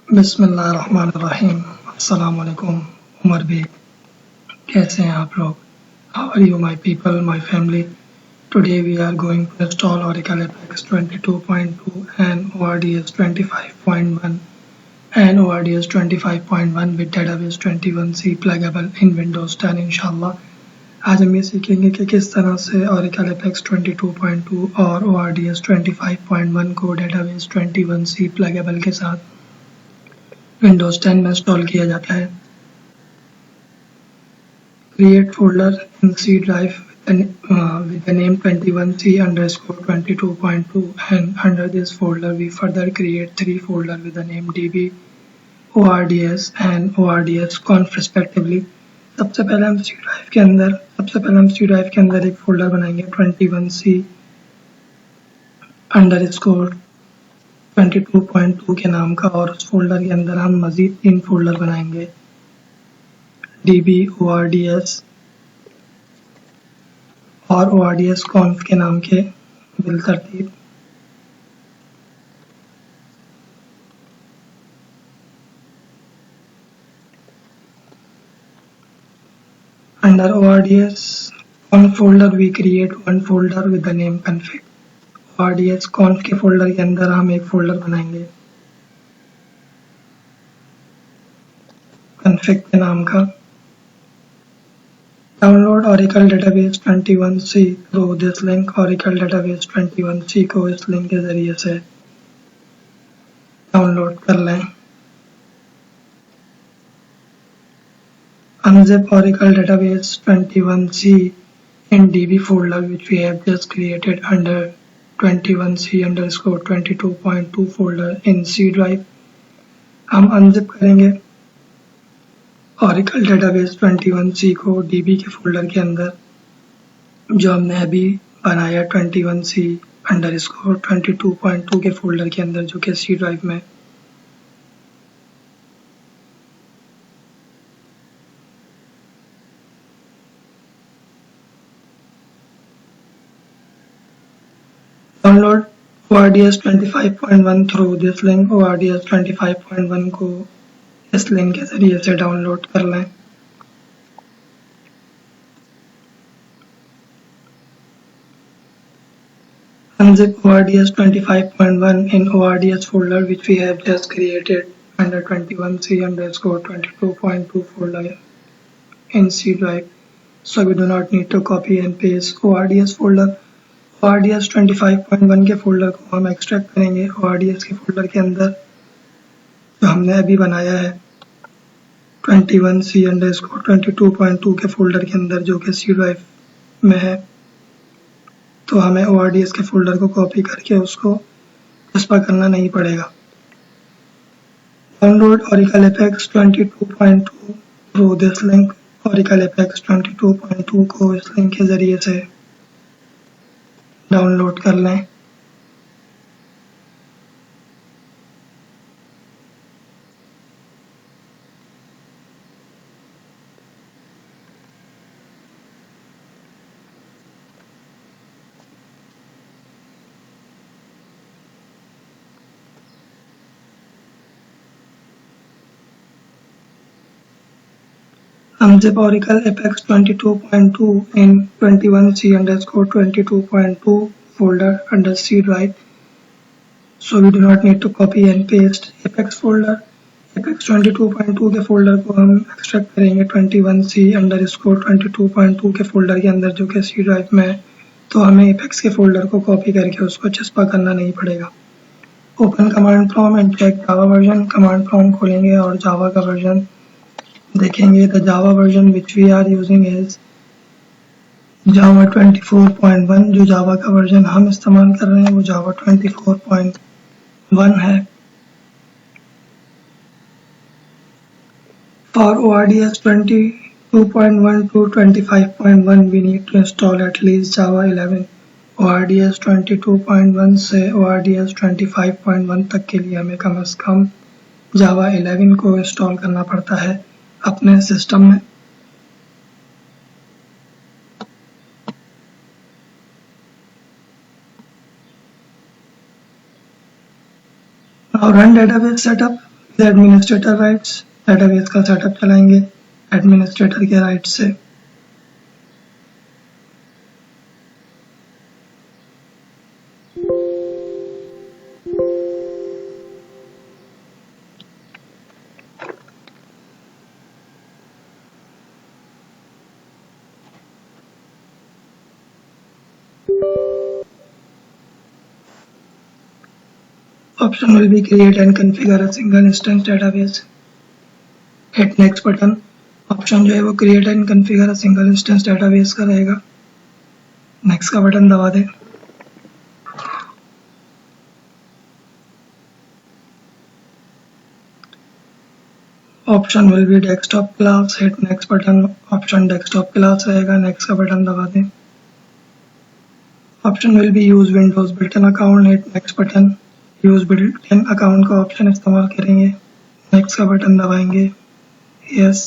बिस्मिल्लाहिर्रहमानिर्रहीम। अस्सलाम वालेकुम। उमर भी कैसे हैं आप लोग? How are you my people, my family? Today we are going to install Oracle Apex 22.2 and ORDS 25.1 and ORDS 25.1 with database 21c pluggable in Windows 10 इंशाल्लाह। आज हम ये सीखेंगे कि किस तरह से Oracle Apex 22.2 और ORDS 25.1 को database 21c pluggable के साथ विंडोज 10 में इंस्टॉल किया जाता है। Create folder in C drive with the name 21c_22.2 and under this folder we further create 3 folders with the name db, ords and ords conf respectively। सबसे पहले हम C drive के अंदर एक फोल्डर बनाएंगे 21c_22.2 के नाम का, और उस फोल्डर के अंदर हम मजीद 3 फोल्डर बनाएंगे db, ords और ords conf के नाम के बिलतरतीब। Under ords conf folder we create one folder with the name config। ords conf के फोल्डर के अंदर हम एक फोल्डर बनाएंगे config के नाम का। Download Oracle Database 21c through this link. Oracle Database 21c को इस लिंक के जरिए से डाउनलोड कर लें। Unzip Oracle Database 21c in db folder which we have just created under 21c_22.2 folder in C drive। हम unzip करेंगे Oracle Database 21c को db के फोल्डर के अंदर जो हमने अभी बनाया 21c_22.2 के फोल्डर के अंदर, जो कि C ड्राइव में। Download ORDS 25.1 through this link. ORDS 25.1 को इस लिंक के जरिए से डाउनलोड कर लें। Unzip ORDS 25.1 in ORDS folder which we have just created under 21c_22.2 folder in C drive, so we do not need to copy and paste ORDS folder। ORDS 25.1 के folder को हम extract करेंगे ORDS के folder के अंदर जो हमने अभी बनाया है 21c_22.2 के फोल्डर के अंदर, जो कि C ड्राइव में है। तो हमें ORDS के फोल्डर को कॉपी करके उसको ट्रांसफर करना नहीं पड़ेगा। Download Oracle Apex 22.2 through this link. Oracle Apex 22.2 को इस लिंक के जरिए से डाउनलोड कर लें। Unzip Oracle Apex 22.2 in 21c_22.2 folder under C drive, so we do not need to copy and paste Apex folder। Apex 22.2 के folder को हम एक्सट्रैक्ट करेंगे 21c_22.2 के फोल्डर के अंदर, जो कि C ड्राइव में है। तो हमें Apex के फोल्डर को कॉपी करके उसको चस्पा करना नहीं पड़ेगा। Open command prompt and check Java version. Command prompt खोलेंगे और जावा का वर्जन देखेंगे। The Java version which we are using is Java 24.1। जो जावा का वर्जन हम इस्तेमाल कर रहे हैं वो जावा 24.1 है। For ORDS 22.1 to 25.1 we need to install at least Java 11। ORDS 22.1 से ORDS 25.1 तक के लिए हमें कम से कम Java 11 को इंस्टॉल करना पड़ता है अपने सिस्टम में। Now run database setup। Administrator rights, database का सेटअप चलाएंगे एडमिनिस्ट्रेटर के राइट्स से। Option will be create and configure a single instance database. Hit next button. Option जो है वो create and configure a single instance database का रहेगा। Next का बटन दबा दें। Option will be desktop class. Hit next button. Option desktop class रहेगा। Next का बटन दबा दें। Option will be use Windows built-in account. Hit next button. Use built-in account का ऑप्शन इस्तेमाल करेंगे। नेक्स्ट का बटन दबाएंगे। Yes.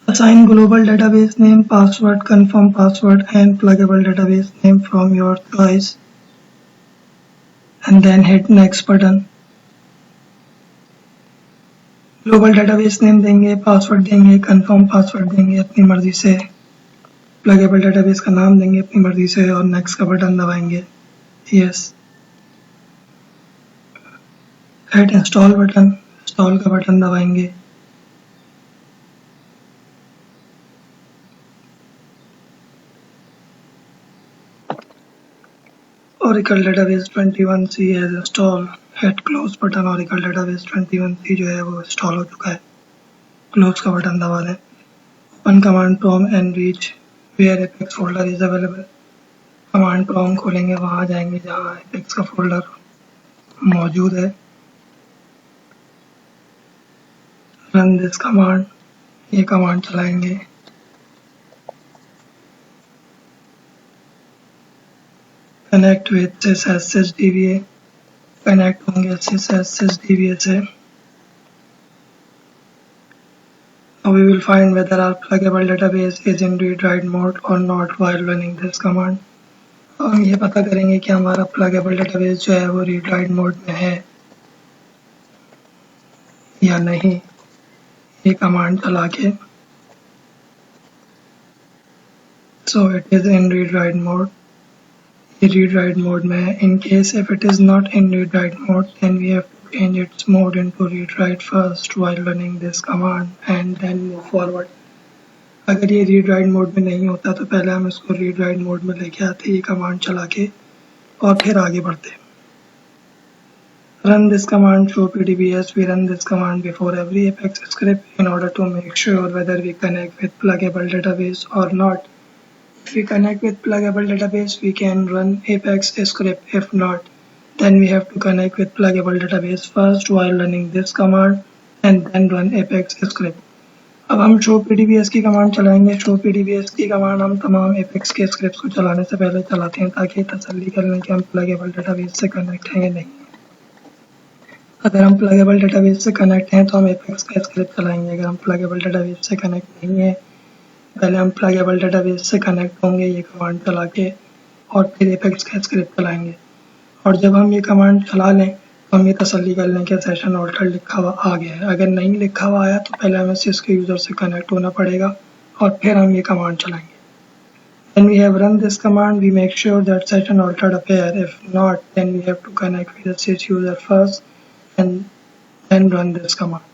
Assign global database name, password, confirm password and pluggable database name from your choice and then hit next button. Global database name देंगे, password देंगे, confirm password देंगे अपनी मर्जी से, प्लगेबल डेटाबेस का नाम देंगे अपनी मर्जी से और नेक्स्ट का बटन दबाएंगे। Yes. Hit install button, install का बटन दबाएंगे। Oracle Database 21C has installed. Hit close button. Oracle Database 21C जो है वो इंस्टॉल हो चुका है। क्लोज का बटन दबा दें। Open command prompt and reach where apex folder is available. Command prompt खोलेंगे, वहां जाएंगे जहां apex का फोल्डर मौजूद है। रन दिस कमांड, ये कमांड चलाएंगे। कनेक्ट विद sysdba, कनेक्ट होंगे sysdba से। Now we will find whether our pluggable database is in read-write mode or not while running this command. हम ये पता करेंगे कि हमारा प्लगेबल डेटाबेस जो है वो रीड राइट मोड में है या नहीं, ये कमांड चला के। So it is in read write mode. ये रीड राइट मोड में है। In case if it is not in read write mode, then we have to change its mode into read write first while running this command and then move forward. अगर ये read write mode में नहीं होता तो पहले हम इसको read write mode में लेके आते, ये कमांड चला के, और फिर आगे बढ़ते। Run this command through PDBS. We run this command before every Apex script in order to make sure whether we connect with pluggable database or not. If we connect with pluggable database, we can run Apex script. If not, then we have to connect with pluggable database first while running this command and then run Apex script. अब हम show PDBS की command चलाएंगे। show PDBS की command हम तमाम Apex के script को चलाने से पहले चलाते हैं ताकि तसल्ली कर लें कि हम प्लगेबल डेटाबेस से कनेक्ट हैं या नहीं। अगर हम प्लगेबल डेटाबेस से कनेक्ट हैं तो हम Apex का स्क्रिप्ट चलाएंगे। अगर हम प्लगेबल डेटाबेस से कनेक्ट नहीं है, पहले हम प्लगेबल डेटाबेस से कनेक्ट होंगे ये कमांड चला के और फिर Apex का स्क्रिप्ट चलाएंगे। और जब हम ये कमांड चला लें तो हम ये तसल्ली कर लें कि सेशन ऑल्टर लिखा हुआ आ गया है। अगर नहीं लिखा हुआ आया तो पहले हमें सिस्को यूज़र से कनेक्ट होना पड़ेगा और फिर हम ये कमांड चलाएंगे। When we have run this command, we make sure that session altered appear. If not, then we have to connect with the sys user first and then run this command.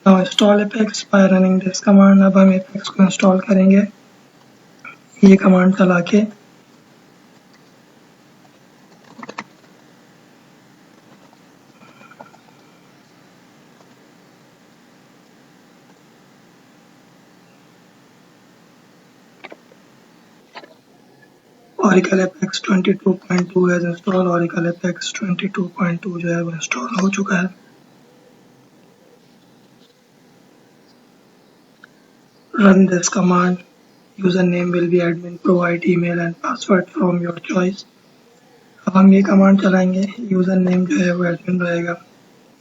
Now install Apex by running this command. अब हम Apex को install करेंगे ये command चला के। Oracle Apex 22.2 है install. Oracle Apex 22.2 जो है वो इंस्टॉल हो चुका है। Run this command. Username will be admin. Provide email and password from your choice. अब हम ये कमांड चलाएंगे। यूजर नेम जो है वो एडमिन रहेगा।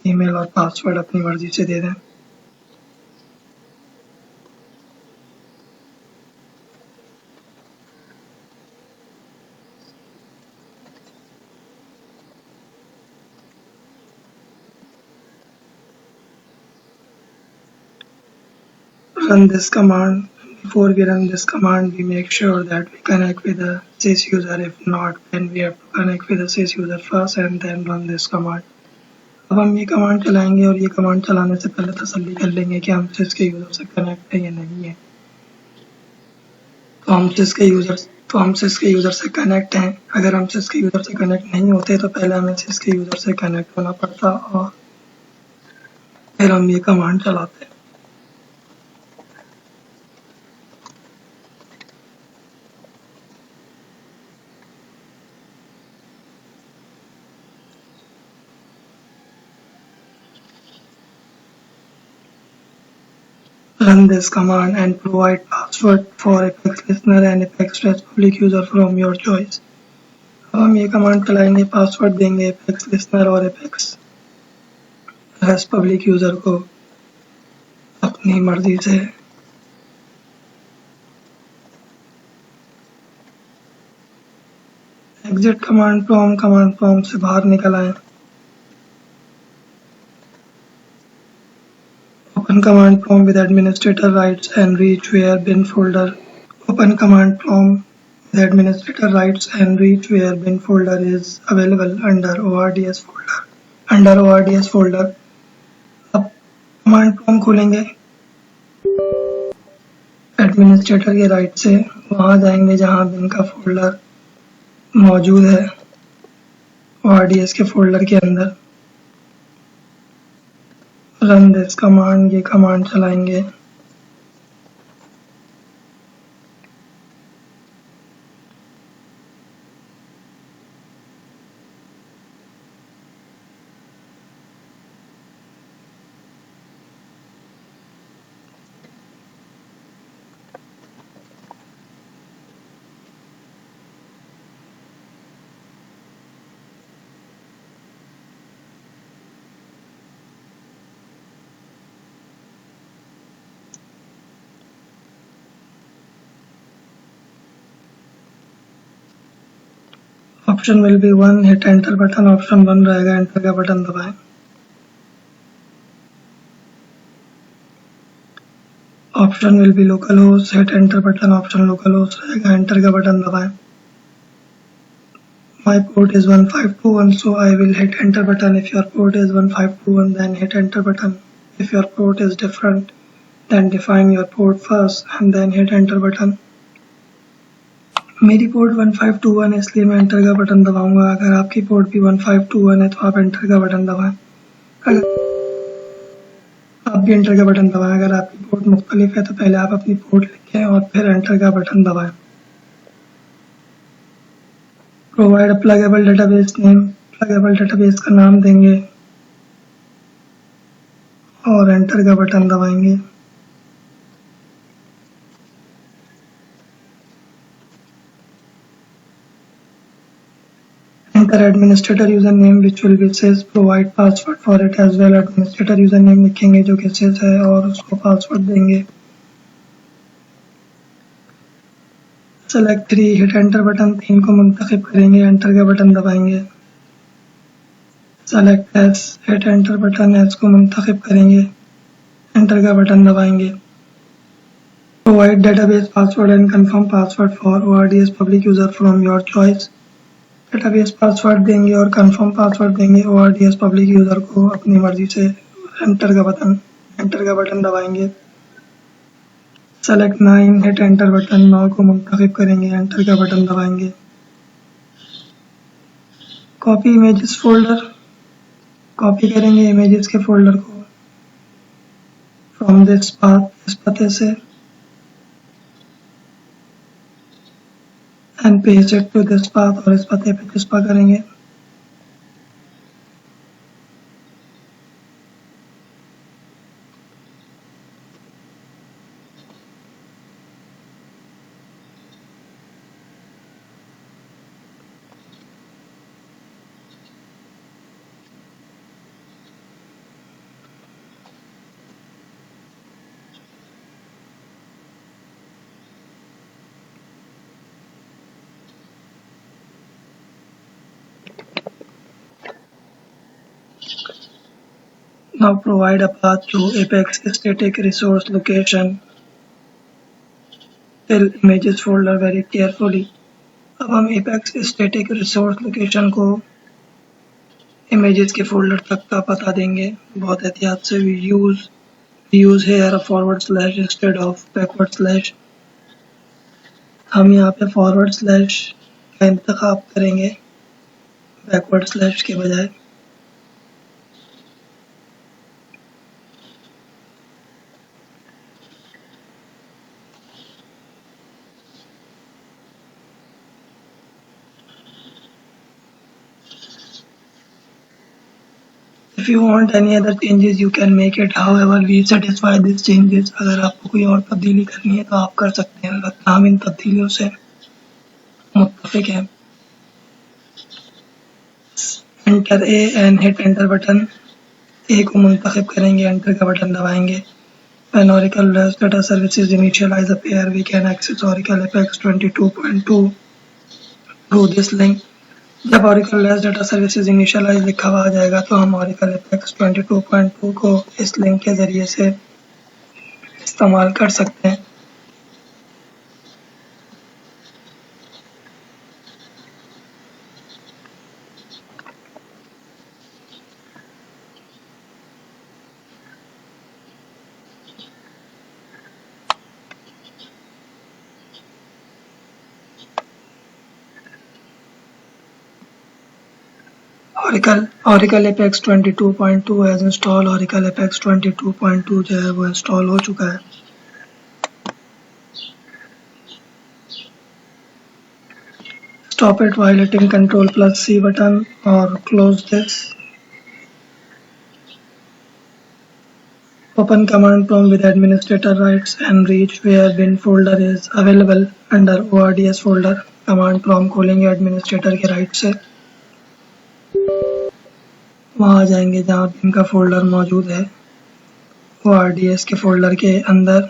ईमेल और पासवर्ड अपनी मर्जी से दे दें। run this command. Before we run this command, we make sure that we connect with the sys user. If not, then we have to connect with the sys user first and then run this command. अब हम ये command चलाएंगे और ये command चलाने से पहले तसल्ली कर लेंगे कि हम सिस के यूजर से कनेक्ट है या नहीं है। तो हम सिस के यूजर से कनेक्ट हैं। अगर हम सिस के यूजर से कनेक्ट नहीं होते तो पहले हमें सिस के यूजर से कनेक्ट होना पड़ता और फिर हम ये कमांड चलाते। Run this command and provide password for Apex listener and Apex Stress public user from your choice. अब हम ये कमांड चलाएंगे, पासवर्ड देंगे Apex listener और Apex Stress public user को अपनी मर्जी से। एग्जिट कमांड प्रॉम्प्ट से बाहर निकल आए। Open command prompt with administrator rights and reach where bin folder. Open command prompt with administrator rights and reach where bin folder is available under ORDS folder. Under ORDS folder. अब command prompt खोलेंगे। Administrator के right से वहां जाएंगे जहां bin का folder मौजूद है ORDS के फोल्डर के अंदर। रन दिस कमांड, ये कमांड चलाएंगे। Option will be 1, hit enter button, option 1 रहेगा, एंटर का बटन दबाएं। Option will be local host, hit enter button, option local host रहेगा, एंटर का बटन दबाएं। My port is 1521, so I will hit enter button. If your port is 1521, then hit enter button. If your port is different, then define your port first and then hit enter button. मेरी port 1521 है इसलिए मैं enter का button दबाऊंगा। अगर आपकी port भी 1521 है तो आप एंटर का बटन दबाएं। अगर आप भी एंटर का बटन दबाएं। अगर आपकी पोर्ट मुख्तलिफ है तो पहले आप अपनी पोर्ट लिखें और फिर एंटर का बटन दबाएं। Provide pluggable database name, pluggable database का नाम देंगे और एंटर का बटन दबाएंगे। Enter administrator username which will be says provide password for it as well. administrator username लिखेंगे जो कि says है और उसको पासवर्ड देंगे। select 3, hit enter बटन, 3 को मुंतखब करेंगे, एंटर का बटन दबाएंगे। select S, hit enter button, S को मुंतखब करेंगे, एंटर का बटन दबाएंगे। provide database password and confirm password for ORDS public user from your choice. Database password देंगे और कंफर्म पासवर्ड देंगे ORDS पब्लिक यूजर को अपनी मर्जी से। एंटर का बटन दबाएंगे। सेलेक्ट 9, हिट एंटर बटन, 9 को मुंतखब करेंगे, एंटर का बटन दबाएंगे। कॉपी इमेजेस फोल्डर, कॉपी करेंगे इमेजेस के फोल्डर को फ्रॉम दिस पाथ, इस पते से, and paste it to this path, और इस पते पे चिस्पा करेंगे। Now provide a path to Apex static resource location fill images folder very carefully. अब हम Apex static resource location को images के folder तक का पता देंगे बहुत एहतियात से. We use here a forward slash instead of backward slash. हम यहाँ पे forward slash का इंतखाब करेंगे backward slash के बजाय. If you want any other changes, you can make it. However, we satisfy these changes. अगर आपको कोई और तब्दीली करनी है तो आप कर सकते हैं. अलबत्ता हम इन तब्दीलियों से मुत्तफिक हैं. Enter A and hit enter button. A को मुंतखब करेंगे, enter का बटन दबाएंगे. When Oracle REST Data Services initialize a pair, we can access Oracle Apex 22.2 through this link. जब Oracle REST Data Services initialize लिखा हुआ आ जाएगा तो हम Oracle Apex 22.2 को इस लिंक के ज़रिए से इस्तेमाल कर सकते हैं. Oracle Apex 22.2 has installed. Oracle Apex 22.2 जो है वो इंस्टॉल हो चुका है. Stop it while hitting Ctrl+C button or close this. Open command prompt with administrator rights and reach where bin folder is available under ORDS folder. Command prompt खोलेंगे administrator के right से. वहाँ जाएंगे जहाँ बिन का फोल्डर मौजूद है ORDS के फोल्डर के अंदर.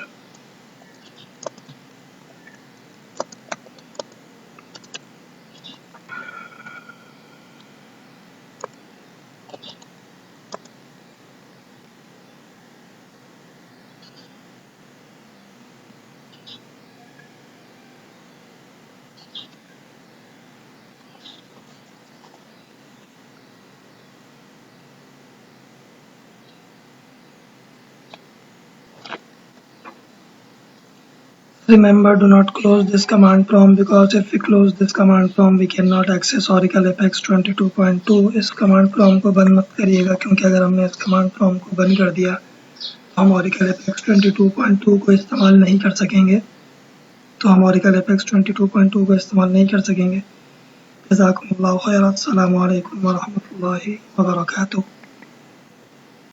Remember, do not close this command prompt because if we close this command prompt, we cannot access Oracle Apex 22.2. इस command prompt को बंद मत करिएगा क्योंकि अगर हमने इस command prompt को बंद कर दिया तो हम Oracle Apex 22.2 को इस्तेमाल नहीं कर सकेंगे. जज़ाकुमुल्लाहु खैरन. अस्सलामु अलैकुम व रहमतुल्लाहि व बरकातुहू.